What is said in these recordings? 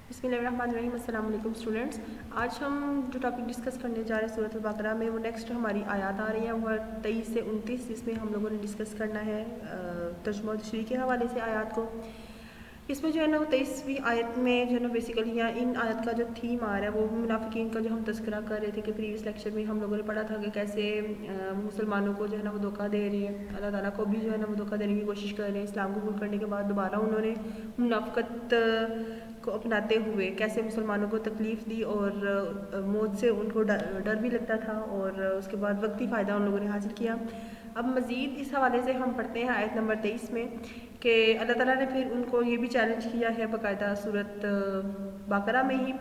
बिस्मिल्लाहिर्रहमानिर्रहीम। अस्सलाम वालेकुम स्टूडेंट्स। आज हम जो टॉपिक डिस्कस करने जा रहे हैं सूरत अल-बकरा में, वो नेक्स्ट हमारी आयत आ रही है, वह 23 से 29, जिसमें हम लोगों ने डिस्कस करना है तर्जुमा तशरीह के हवाले से आयत को। इसमें जो है ना वो 23वीं आयत में जो है ना बेसिकली यहाँ इन आयत का जो थीम आ रहा है वो मुनाफिकीन का जो हम तस्करा कर रहे थे कि प्रीवियस लेक्चर में हम लोगों ने पढ़ा था कि कैसे मुसलमानों को जो है ना वो धोखा दे रहे हैं, अल्लाह ताला को भी जो है ना वो धोखा देने की कोशिश कर रहे हैं। इस्लाम कबूल करने के बाद दोबारा उन्होंने मुनाफिकत को अपनाते हुए कैसे मुसलमानों को तकलीफ़ दी और मौत से उनको डर भी लगता था और उसके बाद वक्ती फ़ायदा उन लोगों ने हासिल किया। अब मज़ीद इस हवाले से हम पढ़ते हैं आयत नंबर 23 में कि अल्लाह ताला ने फिर उनको ये भी चैलेंज किया है बाकायदा सूरत बकरा में ही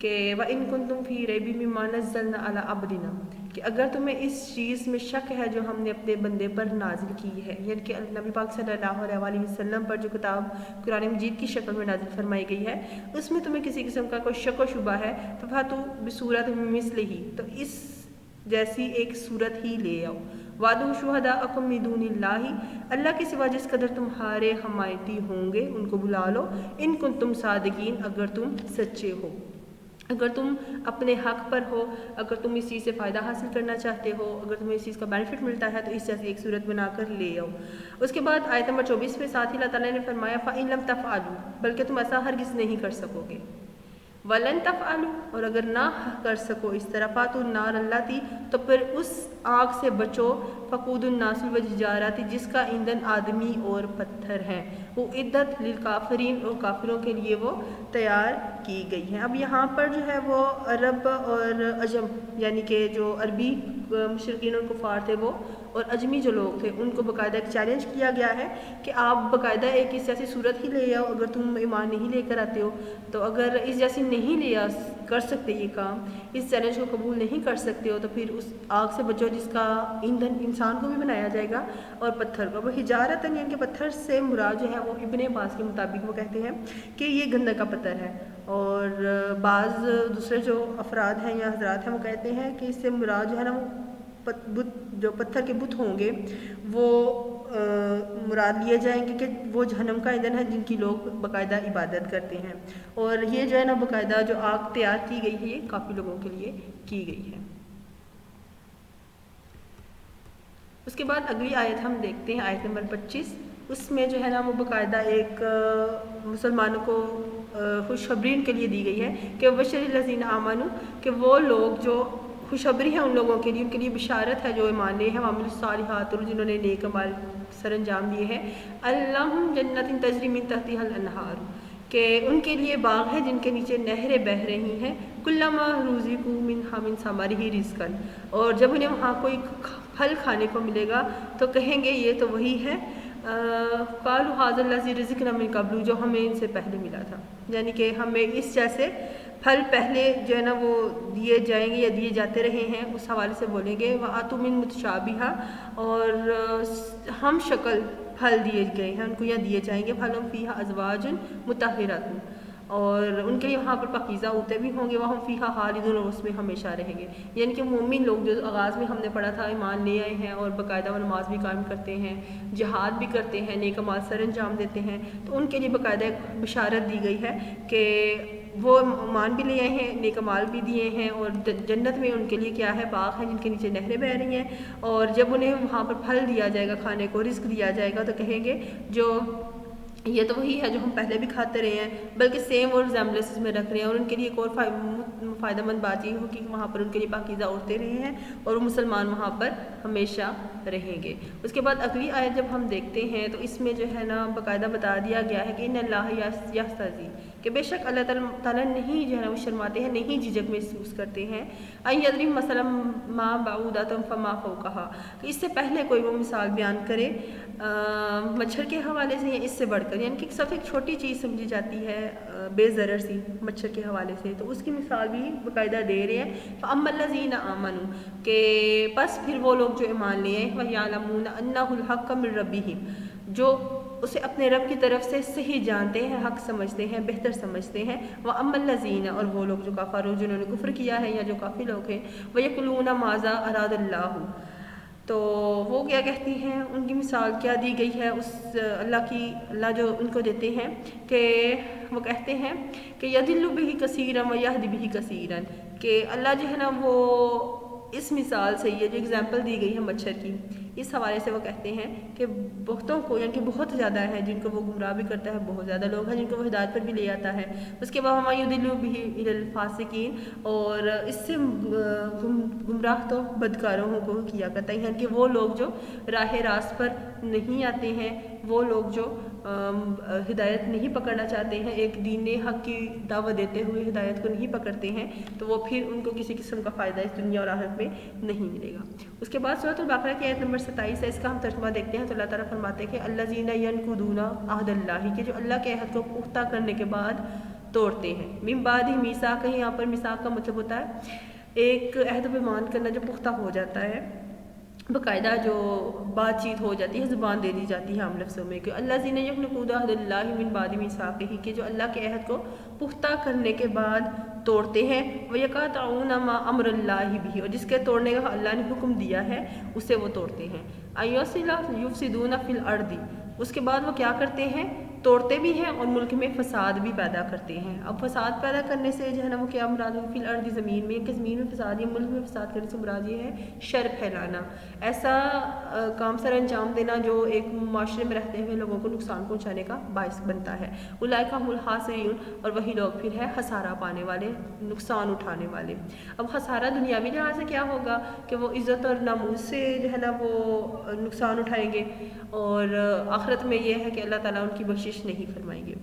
कि व इन कुंतुम फ़ी रैबिम मिम्मा नज़्ज़लना अला अब्दिना, कि अगर तुम्हें इस चीज़ में शक है जो हमने अपने बंदे पर नाजिल की है, यानी कि नबी पाक सल्लल्लाहु अलैहि वसल्लम पर जो किताब कुरान मजीद की शक्ल में नाजिल फरमाई गई है, उसमें तुम्हें किसी किस्म का कोई शक व शुबा है तो फातू बिसूरत मिस्लिही, तो इस जैसी एक सूरत ही ले आओ। वादू शुहदा अकुम मिन दूनिल्लाहि, अल्लाह के सिवा जिस कदर तुम्हारे हमायती होंगे उनको बुला लो। इन कुन तुम सादिकीन, अगर तुम सच्चे हो, अगर तुम अपने हक पर हो, अगर तुम इस चीज़ से फ़ायदा हासिल करना चाहते हो, अगर तुम्हें इस चीज़ का बेनिफिट मिलता है तो इस जैसी एक सूरत बनाकर ले आओ। उसके बाद आयत नंबर 24 में साथ ही अल्लाह ताला ने फरमाया फ़इन लम तफ़अलू, बल्कि तुम ऐसा हरगिज़ नहीं कर सकोगे। वलन तफ़अलू, और अगर ना कर सको इस तरह फातु नार अल्लाह थी, तो फिर उस आग से बचो फ़कूदुन नासुल व हिजारती, जिसका ईंधन आदमी और पत्थर है, वो इद्दत लिल काफिरीन, और काफिरों के लिए वो तैयार की गई है। अब यहाँ पर जो है वो अरब और अजम, यानी कि जो अरबी मुशरिकीन और कुफार थे वो और अजमी जो लोग थे उनको बाकायदा एक चैलेंज किया गया है कि आप बाकायदा एक इस जैसी सूरत ही ले आओ, अगर तुम ईमान नहीं लेकर आते हो तो, अगर इस जैसी नहीं लिया कर सकते ये काम, इस चैलेंज को कबूल नहीं कर सकते हो तो फिर उस आग से बचो जिसका ईंधन इंसान को भी बनाया जाएगा और पत्थर को। वो हिजारत यानी कि पत्थर से मुराद जो है वो इब्ने अब्बास के मुताबिक वो कहते हैं कि ये गंदक का पत्थर है, और बाज़ दूसरे जो अफराद हैं या हजरात हैं वो कहते हैं कि इससे मुराद जो है ना वो बुत, जो पत्थर के बुत होंगे वो मुराद लिए जाएंगे कि वो जहन्नम का ईंधन है जिनकी लोग बाकायदा इबादत करते हैं। और ये जो है ना बाकायदा जो आग तैयार की गई है ये काफ़ी लोगों के लिए की गई है। उसके बाद अगली आयत हम देखते हैं, आयत नंबर 25। उसमें जो है ना वो बाकायदा एक मुसलमानों को खुशखबरी के लिए दी गई है कि बशरिल लज़ीना आमनू, कि वो लोग जो खुशखबरी है उन लोगों के लिए, उनके लिए बिशारत है जो ईमान ले हैं, वामिल सालिहात, और जिन्होंने नेक अमाल सर अंजाम दिए हैं, अल्लहुम जन्नतिन तजरी मिन तहतिहल अनहार, कि उनके लिए बाग है जिनके नीचे नहरें बह रही हैं, कुल्लमा रुज़िक़ू मिन्हा मिन समरिही रिज़्क़न, और जब उन्हें वहाँ कोई फल खाने को मिलेगा तो कहेंगे ये तो वही है क़ालू हाज़ा लज़ी रिज़क़ना मिन क़ब्लु, जो हमें इनसे पहले मिला था, यानी कि हमें इस जैसे फल पहले जो है ना वो दिए जाएंगे या दिए जाते रहे हैं, उस हवाले से बोलेंगे व आतु मिन मुतशाबिहा, और हम शक्ल फल दिए गए हैं उनको या दिए जाएंगे, फलम फ़ीहा अज़वाजुन मुतahहिरातुन, और उनके लिए वहाँ पर पाकीज़ा होते भी होंगे, वह हम फ़ीहा खालिदून, और उसमें हमेशा रहेंगे। यानी कि मोमिन लोग जो आगाज़ में हमने पढ़ा था ईमान ले आए हैं और बाकायदा नमाज भी कायम करते हैं, जिहाद भी करते हैं, नेक अमाल सर अंजाम देते हैं, तो उनके लिए बाकायदा एक बिशारत दी गई है कि वो ईमान भी ले आए हैं, नेक अमाल भी दिए हैं, और जन्नत में उनके लिए क्या है, बाग हैं जिनके नीचे नहरें बह रही हैं, और जब उन्हें वहाँ पर फल दिया जाएगा, खाने को रिस्क दिया जाएगा, तो कहेंगे जो ये तो वही है जो हम पहले भी खाते रहे हैं, बल्कि सेम और रिजेम्बलेंस में रख रहे हैं, और उनके लिए एक और फ़ायदेमंद बात ये हो कि वहाँ पर उनके लिए पाकीज़ा औरतें रहे हैं और मुसलमान वहाँ पर हमेशा रहेंगे। उसके बाद अगली आयत जब हम देखते हैं तो इसमें जो है ना बाकायदा बता दिया गया है कि इन्नल्लाह यस्तज़ी, कि बेशक अल्लाह ताला नहीं जो है ना वो शर्माते हैं, नहीं झिझक महसूस करते हैं, अन यदरिब मसलन मा बाऊदतम फमा फ़ौक़हा, कि इससे पहले कोई वो मिसाल बयान करे मच्छर के हवाले से या इससे बढ़कर, यानी कि सब एक छोटी चीज़ समझी जाती है बेज़रर सी मच्छर के हवाले से, तो उसकी मिसाल भी बाकायदा दे रहे हैं। फ़अम्मल्लज़ीना आमनू, के बस फिर वो लोग जो ईमान लिए हैं, व यअलमून अन्नहुल हक़्क़ु मिन रब्बिहिम, जो उसे अपने रब की तरफ से सही जानते हैं, हक समझते हैं, बेहतर समझते हैं। व अम्मल्लज़ीना, और वो लोग जो काफ़र जिन्होंने कुफ्र किया है या जो काफ़ी लोग हैं, व यक़ूलूना माज़ा अरादल्लाहु, تو وہ کیا کہتی ہیں، ان کی مثال کیا دی گئی ہے اس اللہ جو ان کو دیتے ہیں کہ وہ کہتے ہیں کہ یضل بہ کثیرا و یہدی بہ کثیرا، کہ اللہ جو ہے نا وہ اس مثال سے، یہ جو اگزامپل دی گئی ہے مچھر کی، اس حوالے سے وہ کہتے ہیں کہ بہتوں کو، یعنی کہ بہت زیادہ ہے جن کو وہ گمراہ بھی کرتا ہے، بہت زیادہ لوگ ہیں جن کو وہ ہدایت پر بھی لے آتا ہے۔ اس کے بعد ہمارا یضل بہ الی الفاسقین، اور اس سے گمراہ تو بدکاروں کو کیا کرتا ہے، یعنی کہ وہ لوگ جو راہ راست پر نہیں آتے ہیں، وہ لوگ جو ہدایت نہیں پکڑنا چاہتے ہیں، ایک دین حق کی دعوت دیتے ہوئے ہدایت کو نہیں پکڑتے ہیں، تو وہ پھر ان کو کسی قسم کا فائدہ اس دنیا اور آخرت میں نہیں ملے گا۔ اس کے بعد سورۃ البقرہ کی آیت نمبر 27 ہے، اس کا ہم ترجمہ دیکھتے ہیں تو اللہ تعالیٰ فرماتے ہیں کہ الذین ینقضون عہد اللہ، کہ جو اللہ کے عہد کو پختہ کرنے کے بعد توڑتے ہیں۔ من بعد میثاقہ، یہاں پر میثاق کا مطلب ہوتا ہے ایک عہد و پیمان کرنا جو پختہ ہو جاتا ہے، باقاعدہ جو بات چیت ہو جاتی ہے، زبان دے دی جاتی ہے عام لفظوں میں، کہ الذین ینقضون عہد اللہ من بعد میثاقہ، کہ جو اللہ کے عہد کو پختہ کرنے کے بعد توڑتے ہیں، وَيَقْطَعُونَ مَا أَمَرَ اللَّهُ بِهِ، اور جس کے توڑنے کا اللہ نے حکم دیا ہے اسے وہ توڑتے ہیں۔ يُفْسِدُونَ فِي الْأَرْضِ، اس کے بعد وہ کیا کرتے ہیں، توڑتے بھی ہیں اور ملک میں فساد بھی پیدا کرتے ہیں۔ اب فساد پیدا کرنے سے جو ہے نا وہ کیا مراد ہے، فی الارض، زمین میں، کہ زمین میں فساد یا ملک میں فساد کرنے سے مراد یہ ہے شر پھیلانا، ایسا کام سر انجام دینا جو ایک معاشرے میں رہتے ہوئے لوگوں کو نقصان پہنچانے کا باعث بنتا ہے۔ اولئک هم الخاسرون، اور وہی لوگ پھر ہے خسارہ پانے والے، نقصان اٹھانے والے۔ اب خسارہ دنیاوی لحاظ سے کیا ہوگا کہ وہ عزت اور ناموس سے جو ہے نا وہ نقصان اٹھائیں گے، اور آخرت میں یہ ہے کہ اللہ تعالیٰ ان کی بخشش نہیں فرمائیں گے۔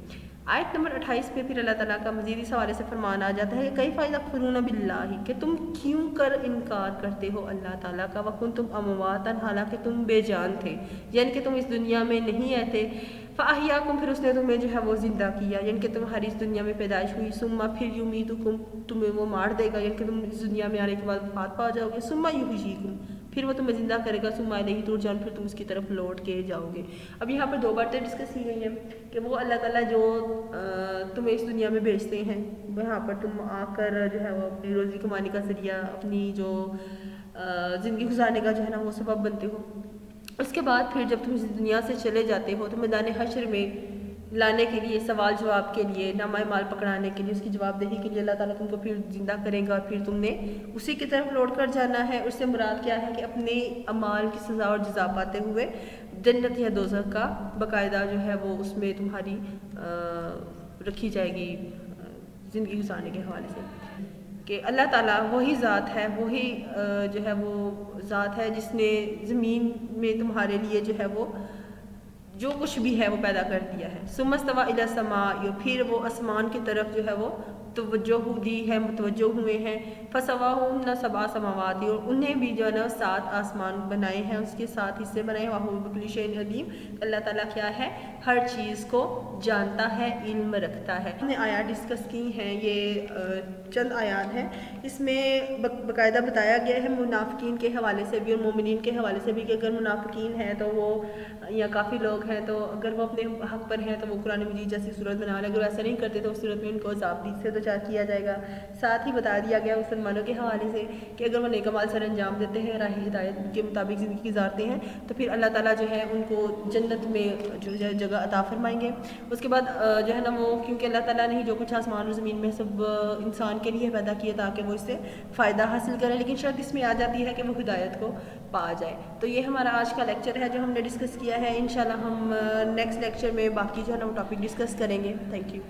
آیت نمبر 28 پہ پھر اللہ تعالیٰ کا مزید اس حوالے سے فرمان آ جاتا ہے کہ کیف یکفرون باللہ، کہ تم کیوں کر انکار کرتے ہو اللہ تعالیٰ کا، وکنتم امواتا، حالانکہ تم بے جان تھے، یعنی کہ تم اس دنیا میں نہیں آئے تھے، فاحیاکم، پھر اس نے تمہیں جو ہے وہ زندہ کیا، یعنی کہ تمہاری اس دنیا میں پیدائش ہوئی، ثم پھر یمیتکم، تمہیں وہ مار دے گا، یعنی کہ تم اس دنیا میں آنے کے بعد وفات پا جاؤ گے، ثم یحییکم، پھر وہ تمہیں زندہ کرے گا، ثم الیہ ترجعون، پھر تم اس کی طرف لوٹ کے جاؤ گے۔ اب یہاں پر دو باتیں ڈسکس کی گئی ہیں کہ وہ اللہ تعالیٰ جو تمہیں اس دنیا میں بھیجتے ہیں، وہاں پر تم آ کر جو ہے وہ اپنی روزی کمانے کا ذریعہ، اپنی جو زندگی گزارنے کا جو ہے نا وہ سبب بنتے ہو۔ اس کے بعد پھر جب تم اس دنیا سے چلے جاتے ہو تو میدان حشر میں لانے کے لیے، سوال جواب کے لیے، نامہ مال پکڑانے کے لیے، اس کی جواب دہی کے لیے اللہ تعالیٰ تم کو پھر زندہ کرے گا، اور پھر تم نے اسی کی طرف لوٹ کر جانا ہے۔ اس سے مراد کیا ہے کہ اپنے اعمال کی سزا اور جزا پاتے ہوئے جنت یا دوزخ کا باقاعدہ جو ہے وہ اس میں تمہاری رکھی جائے گی زندگی گزارنے کے حوالے سے، کہ اللہ تعالیٰ وہی ذات ہے، وہی جو ہے وہ ذات ہے جس نے زمین میں تمہارے لیے جو ہے وہ جو کچھ بھی ہے وہ پیدا کر دیا ہے۔ ثم استوى الى السماء، پھر وہ آسمان کی طرف جو ہے وہ توجہ دی ہے، متوجہ ہوئے ہیں، فسواہن سبع سماوات، اور انہیں بھی جو ہے نا 7 آسمان بنائے ہیں، اس کے 7 حصے بنائے ہیں، وَهُوَ بِكُلِّ شَيْءٍ عَلِيمٌ، اللہ تعالیٰ کیا ہے، ہر چیز کو جانتا ہے، علم رکھتا ہے۔ ہم نے آیات ڈسکس کی ہیں، یہ چند آیات ہیں، اس میں باقاعدہ بتایا گیا ہے منافقین کے حوالے سے بھی اور مومنین کے حوالے سے بھی، کہ اگر منافقین ہیں تو وہ یا کافی لوگ ہیں تو اگر وہ اپنے حق پر ہیں تو وہ قرآن مجید جیسی صورت بنا لیں، اگر ایسا نہیں کرتے تو اس صورت میں ان کو عذاب سے دوچار کیا جائے گا۔ ساتھ ہی بتا دیا گیا مسلمانوں کے حوالے سے کہ اگر وہ نیک اعمال سر انجام دیتے ہیں، راہ ہدایت کے مطابق زندگی گزارتے ہیں، تو پھر اللہ تعالیٰ جو ہے ان کو جنت میں جو ہے جگہ عطا فرمائیں گے۔ اس کے بعد جو ہے نا وہ، کیونکہ اللہ تعالیٰ نے جو کچھ آسمان اور زمین میں سب انسان کے لیے پیدا کیا تاکہ وہ اس سے فائدہ حاصل کرے، لیکن شرط اس میں آ جاتی ہے کہ وہ ہدایت کو پا جائے۔ تو یہ ہمارا آج کا لیکچر ہے جو ہم نے ڈسکس کیا ہے، انشاءاللہ ہم نیکسٹ لیکچر میں باقی جو ہے نا وہ ٹاپک ڈسکس کریں گے۔ Thank you.